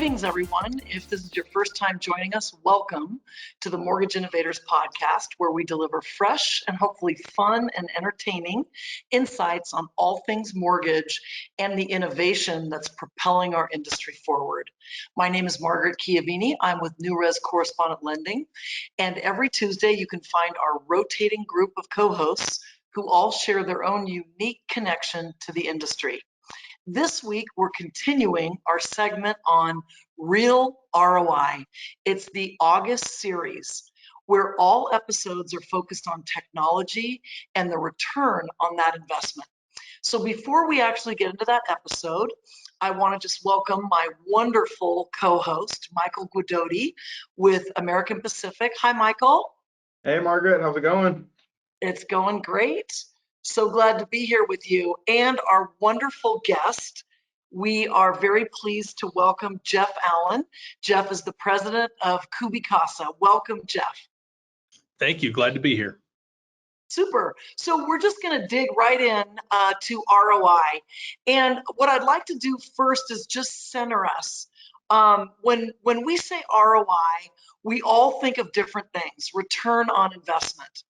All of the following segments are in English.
Greetings, everyone. If this is your first time joining us, welcome to the Mortgage Innovators Podcast, where we deliver fresh and hopefully fun and entertaining insights on all things mortgage and the innovation that's propelling our industry forward. My name is Margaret Chiavini. I'm with New Res Correspondent Lending, and every Tuesday you can find our rotating group of co-hosts who all share their own unique connection to the industry. This week, we're continuing our segment on Real ROI. It's the August series, where all episodes are focused on technology and the return on that investment. So before we actually get into that episode, I want to just welcome my wonderful co-host, Michael Guidotti with American Pacific. Hi, Michael. Hey, Margaret, how's it going? It's going great. So glad to be here with you and our wonderful guest. We are very pleased to welcome Jeff Allen. Jeff is the president of CubiCasa. Welcome, Jeff. Thank you. Glad to be here. Super. So we're just going to dig right in to ROI. And what I'd like to do first is just center us. When we say ROI, we all think of different things. Return on investment.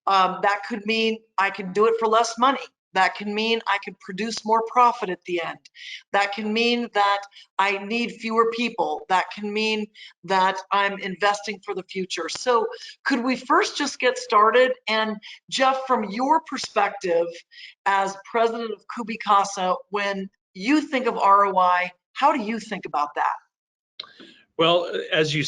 That could mean I can do it for less money. That can mean I can produce more profit at the end. That can mean that I need fewer people. That can mean that I'm investing for the future. So could we first just get started? And Jeff, from your perspective as president of CubiCasa, when you think of ROI, how do you think about that? Well, as you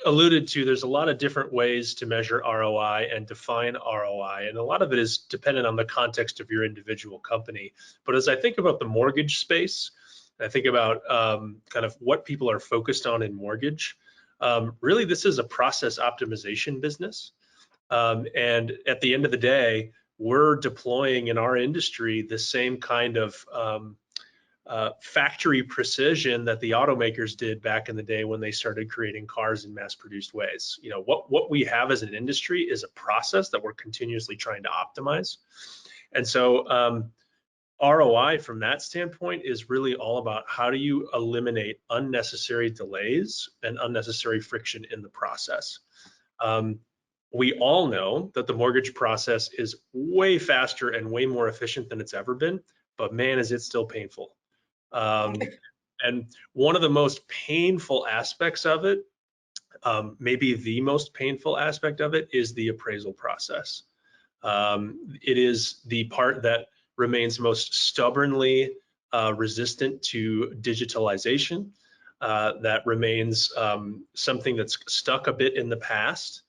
alluded to, there's a lot of different ways to measure ROI and define ROI, and a lot of it is dependent on the context of your individual company. But as I think about the mortgage space, I think about kind of what people are focused on in mortgage. Really, this is a process optimization business. And at the end of the day, we're deploying in our industry the same kind of factory precision that the automakers did back in the day when they started creating cars in mass-produced ways. You know, what we have as an industry is a process that we're continuously trying to optimize. And so ROI from that standpoint is really all about how do you eliminate unnecessary delays and unnecessary friction in the process. We all know that the mortgage process is way faster and way more efficient than it's ever been, but man, is it still painful. And one of the most painful aspects of it, maybe the most painful aspect of it, is the appraisal process. It is the part that remains most stubbornly resistant to digitalization, that remains something that's stuck a bit in the past,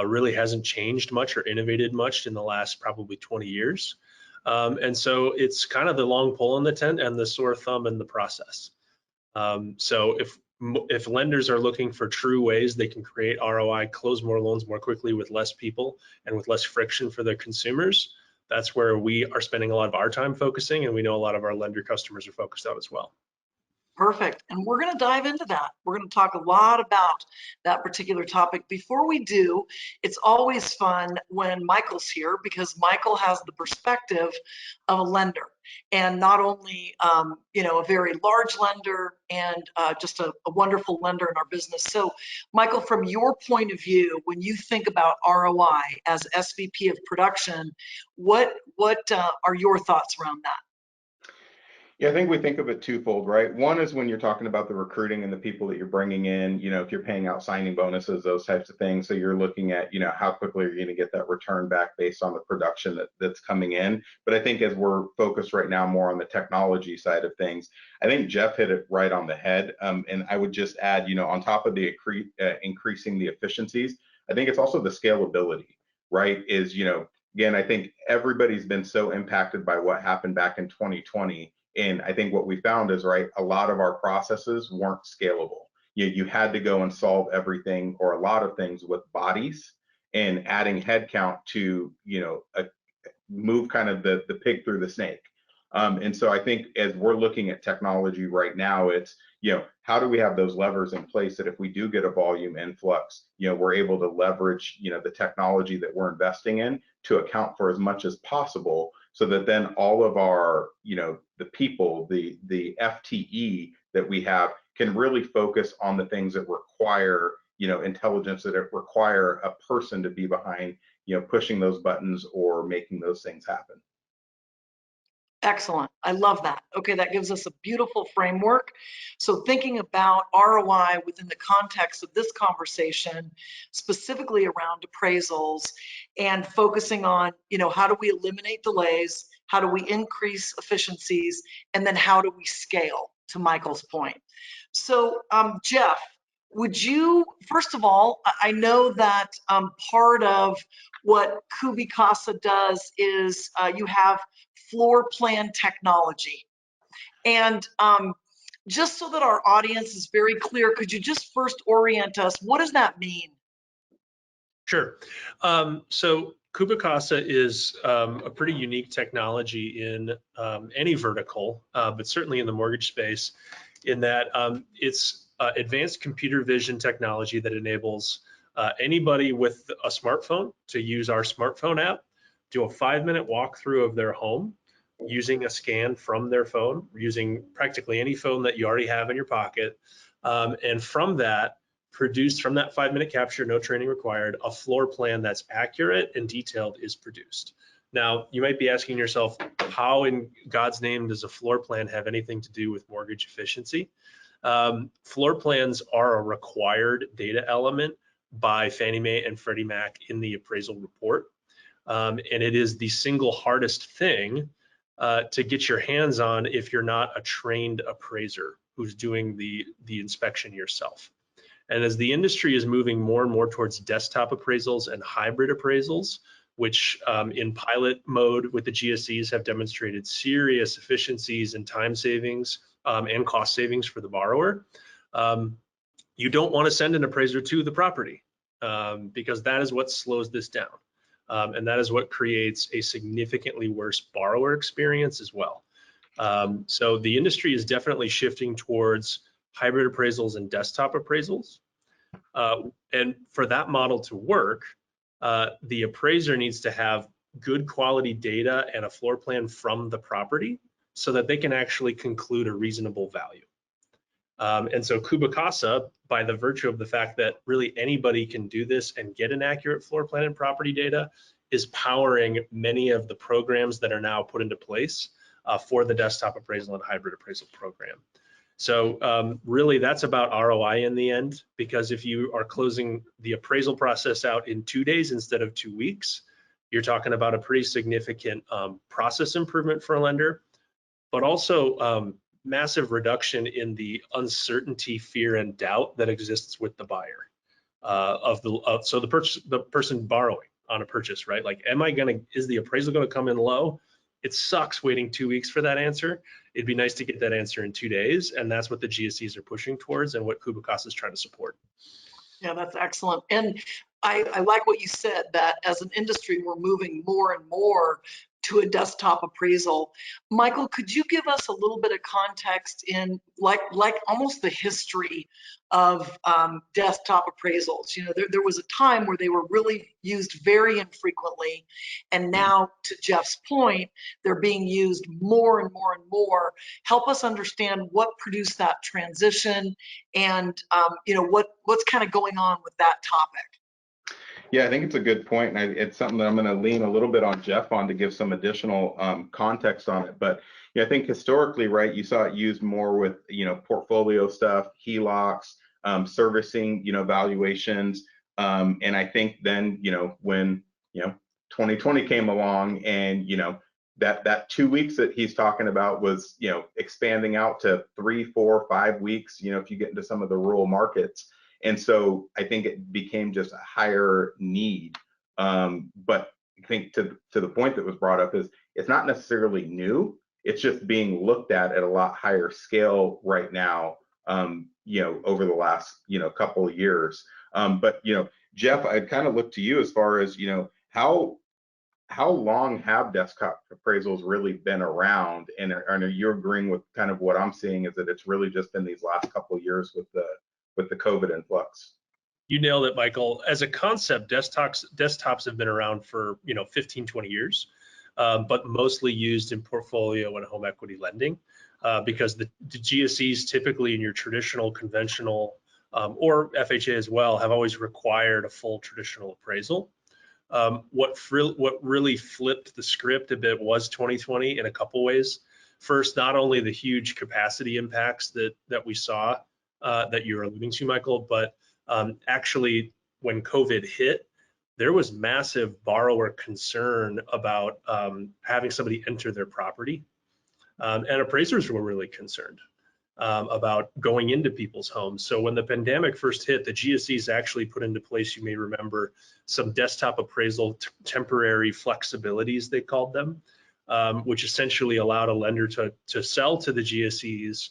really hasn't changed much or innovated much in the last probably 20 years. And so it's kind of the long pole in the tent and the sore thumb in the process. So if lenders are looking for true ways they can create ROI, close more loans more quickly with less people and with less friction for their consumers, that's where we are spending a lot of our time focusing, and we know a lot of our lender customers are focused on as well. Perfect. And we're going to dive into that. We're going to talk a lot about that particular topic. Before we do, it's always fun when Michael's here because Michael has the perspective of a lender, and not only a very large lender and just a wonderful lender in our business. So Michael, from your point of view, when you think about ROI as SVP of production, what are your thoughts around that? Yeah, I think we think of it twofold, right? One is when you're talking about the recruiting and the people that you're bringing in, if you're paying out signing bonuses, those types of things. So you're looking at, how quickly are you going to get that return back based on the production that's coming in. But I think as we're focused right now more on the technology side of things, I think Jeff hit it right on the head. And I would just add, on top of the increasing the efficiencies, I think it's also the scalability, right? Again, I think everybody's been so impacted by what happened back in 2020. And I think what we found is, right, a lot of our processes weren't scalable. You had to go and solve everything or a lot of things with bodies and adding headcount to, move kind of the pig through the snake. And so I think as we're looking at technology right now, it's, how do we have those levers in place that if we do get a volume influx, we're able to leverage, the technology that we're investing in to account for as much as possible so that then all of our, the people, the FTE that we have can really focus on the things that require, intelligence, that require a person to be behind, pushing those buttons or making those things happen. Excellent. I love that. Okay, that gives us a beautiful framework. So thinking about ROI within the context of this conversation, specifically around appraisals and focusing on, how do we eliminate delays? How do we increase efficiencies? And then how do we scale, to Michael's point? So Jeff, would you, first of all, I know that part of what CubiCasa does is you have floor plan technology. And just so that our audience is very clear, could you just first orient us? What does that mean? Sure. So CubiCasa is a pretty unique technology in any vertical, but certainly in the mortgage space, in that it's advanced computer vision technology that enables anybody with a smartphone to use our smartphone app, do a 5-minute walkthrough of their home using a scan from their phone, using practically any phone that you already have in your pocket. And from that, produced from that 5-minute capture, no training required, a floor plan that's accurate and detailed is produced. Now, you might be asking yourself, how in God's name does a floor plan have anything to do with mortgage efficiency? Floor plans are a required data element by Fannie Mae and Freddie Mac in the appraisal report. And it is the single hardest thing to get your hands on if you're not a trained appraiser who's doing the inspection yourself. And as the industry is moving more and more towards desktop appraisals and hybrid appraisals, which in pilot mode with the GSEs have demonstrated serious efficiencies and time savings and cost savings for the borrower, you don't want to send an appraiser to the property because that is what slows this down. And that is what creates a significantly worse borrower experience as well. So the industry is definitely shifting towards hybrid appraisals and desktop appraisals. And for that model to work, the appraiser needs to have good quality data and a floor plan from the property so that they can actually conclude a reasonable value. And so CubiCasa, by the virtue of the fact that really anybody can do this and get an accurate floor plan and property data, is powering many of the programs that are now put into place for the desktop appraisal and hybrid appraisal program. So really that's about ROI in the end, because if you are closing the appraisal process out in 2 days instead of 2 weeks, you're talking about a pretty significant process improvement for a lender, but also massive reduction in the uncertainty, fear, and doubt that exists with the buyer so the person borrowing on a purchase, right? Like, is the appraisal gonna come in low? It sucks waiting 2 weeks for that answer. It'd be nice to get that answer in 2 days, and that's what the GSEs are pushing towards and what CubiCasa is trying to support. Yeah, that's excellent. And I like what you said, that as an industry, we're moving more and more to a desktop appraisal. Michael, could you give us a little bit of context in like almost the history of desktop appraisals? There was a time where they were really used very infrequently, and now, to Jeff's point, they're being used more and more and more. Help us understand what produced that transition, and what's kind of going on with that topic. Yeah, I think it's a good point, and it's something that I'm going to lean a little bit on Jeff on to give some additional context on it. But I think historically, right, you saw it used more with portfolio stuff, HELOCs, servicing, valuations, and I think then when 2020 came along, and that 2 weeks that he's talking about was expanding out to 3, 4, 5 weeks. If you get into some of the rural markets. And so I think it became just a higher need. But I think to the point that was brought up is it's not necessarily new. It's just being looked at a lot higher scale right now, over the last, couple of years. But, Jeff, I'd kind of look to you as far as, how long have desktop appraisals really been around? And are you agreeing with kind of what I'm seeing is that it's really just been these last couple of years with the COVID influx? You nailed it, Michael. As a concept, desktops have been around for 15, 20 years. but mostly used in portfolio and home equity lending, because the GSEs typically in your traditional, conventional, or FHA as well, have always required a full traditional appraisal. What really flipped the script a bit was 2020 in a couple ways. First, not only the huge capacity impacts that we saw that you're alluding to, Michael, but actually when COVID hit, there was massive borrower concern about having somebody enter their property, and appraisers were really concerned about going into people's homes. So when the pandemic first hit, the GSEs actually put into place, you may remember, some desktop appraisal temporary flexibilities, they called them, which essentially allowed a lender to sell to the GSEs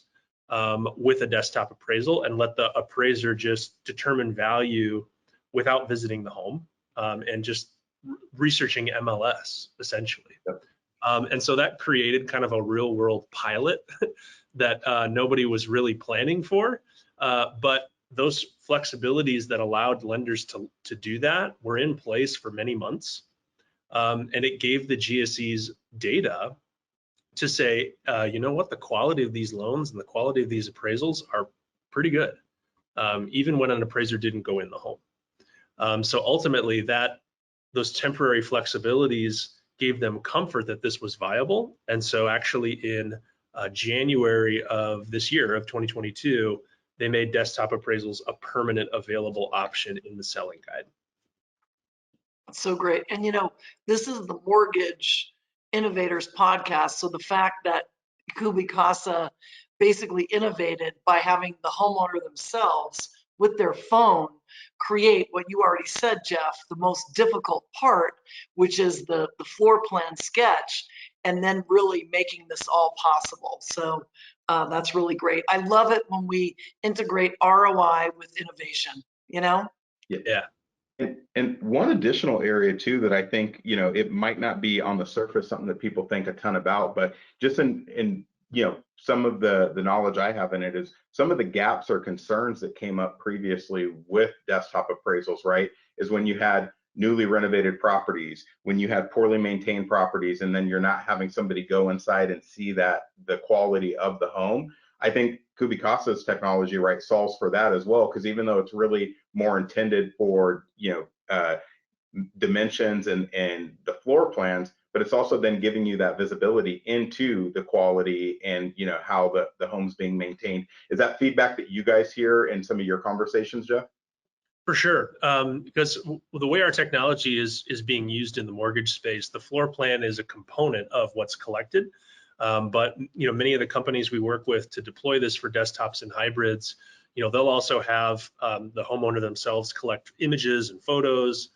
with a desktop appraisal and let the appraiser just determine value without visiting the home, and just researching MLS essentially. Yep. And so that created kind of a real world pilot that nobody was really planning for, but those flexibilities that allowed lenders to do that were in place for many months, and it gave the GSEs data to say, you know what, the quality of these loans and the quality of these appraisals are pretty good, even when an appraiser didn't go in the home. So ultimately, those temporary flexibilities gave them comfort that this was viable. And so actually in January of this year, of 2022, they made desktop appraisals a permanent available option in the selling guide. That's so great. And this is the Mortgage Innovators Podcast. So the fact that CubiCasa basically innovated by having the homeowner themselves with their phone create what you already said, Jeff, the most difficult part, which is the floor plan sketch, and then really making this all possible. So that's really great. I love it when we integrate ROI with innovation, Yeah. And one additional area too that I think, it might not be on the surface something that people think a ton about, but just in some of the knowledge I have in it is some of the gaps or concerns that came up previously with desktop appraisals, right? Is when you had newly renovated properties, when you had poorly maintained properties, and then you're not having somebody go inside and see that the quality of the home. I think CubiCasa's technology, right, solves for that as well, because even though it's really more intended for dimensions and the floor plans, but it's also then giving you that visibility into the quality and how the home's being maintained. Is that feedback that you guys hear in some of your conversations, Jeff? For sure, because the way our technology is being used in the mortgage space, the floor plan is a component of what's collected. But many of the companies we work with to deploy this for desktops and hybrids, they'll also have the homeowner themselves collect images and photos,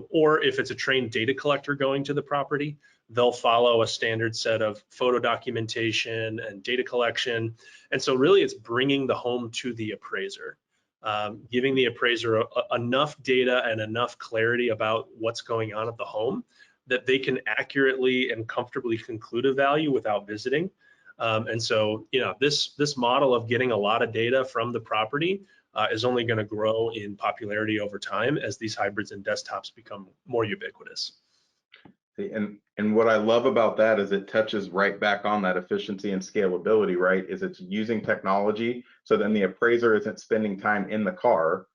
or if it's a trained data collector going to the property, they'll follow a standard set of photo documentation and data collection. And so really it's bringing the home to the appraiser, giving the appraiser enough data and enough clarity about what's going on at the home that they can accurately and comfortably conclude a value without visiting. And so, this model of getting a lot of data from the property is only going to grow in popularity over time as these hybrids and desktops become more ubiquitous. And what I love about that is it touches right back on that efficiency and scalability, right? Is it's using technology so then the appraiser isn't spending time in the car,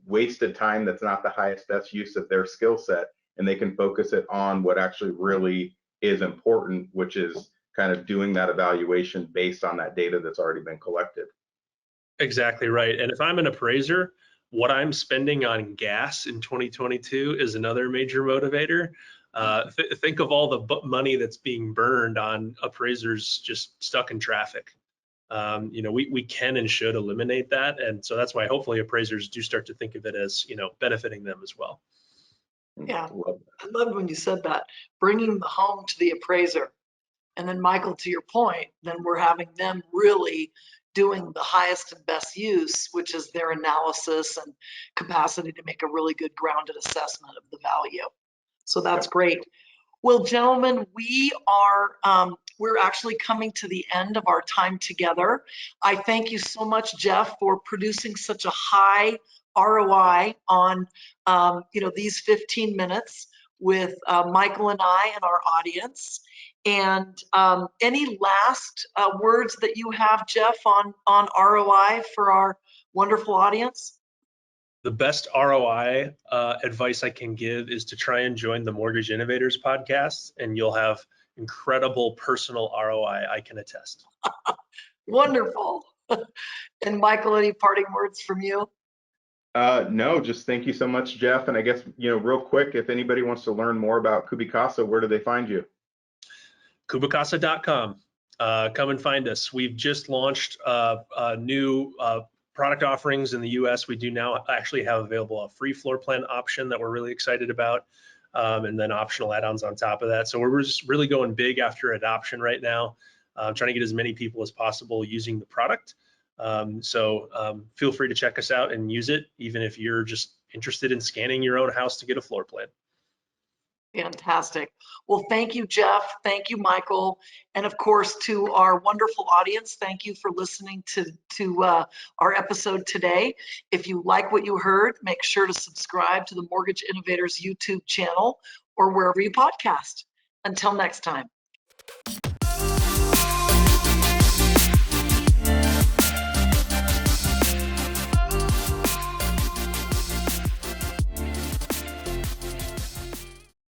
wasted time that's not the highest best use of their skill set, and they can focus it on what actually really is important, which is kind of doing that evaluation based on that data that's already been collected. Exactly right. And if I'm an appraiser, what I'm spending on gas in 2022 is another major motivator. Think of all the money that's being burned on appraisers just stuck in traffic. We can and should eliminate that. And so that's why hopefully appraisers do start to think of it as, benefiting them as well. Yeah, I love when you said that, bringing the home to the appraiser. And then Michael, to your point, then we're having them really doing the highest and best use, which is their analysis and capacity to make a really good grounded assessment of the value. So that's great. Well, gentlemen, we're actually coming to the end of our time together. I thank you so much, Jeff, for producing such a high ROI on these 15 minutes. with Michael and I and our audience. And any last words that you have, Jeff, on ROI for our wonderful audience? The best ROI advice I can give is to try and join the Mortgage Innovators Podcast, and you'll have incredible personal ROI, I can attest. Wonderful. And Michael, any parting words from you? No, just thank you so much, Jeff. And I guess, real quick, if anybody wants to learn more about CubiCasa, where do they find you? CubiCasa.com. Come and find us. We've just launched new product offerings in the US. We do now actually have available a free floor plan option that we're really excited about, and then optional add-ons on top of that. So we're just really going big after adoption right now, trying to get as many people as possible using the product. So feel free to check us out and use it, even if you're just interested in scanning your own house to get a floor plan. Fantastic. Well, thank you, Jeff. Thank you, Michael. And of course, to our wonderful audience, thank you for listening to our episode today. If you like what you heard, make sure to subscribe to the Mortgage Innovators YouTube channel or wherever you podcast. Until next time.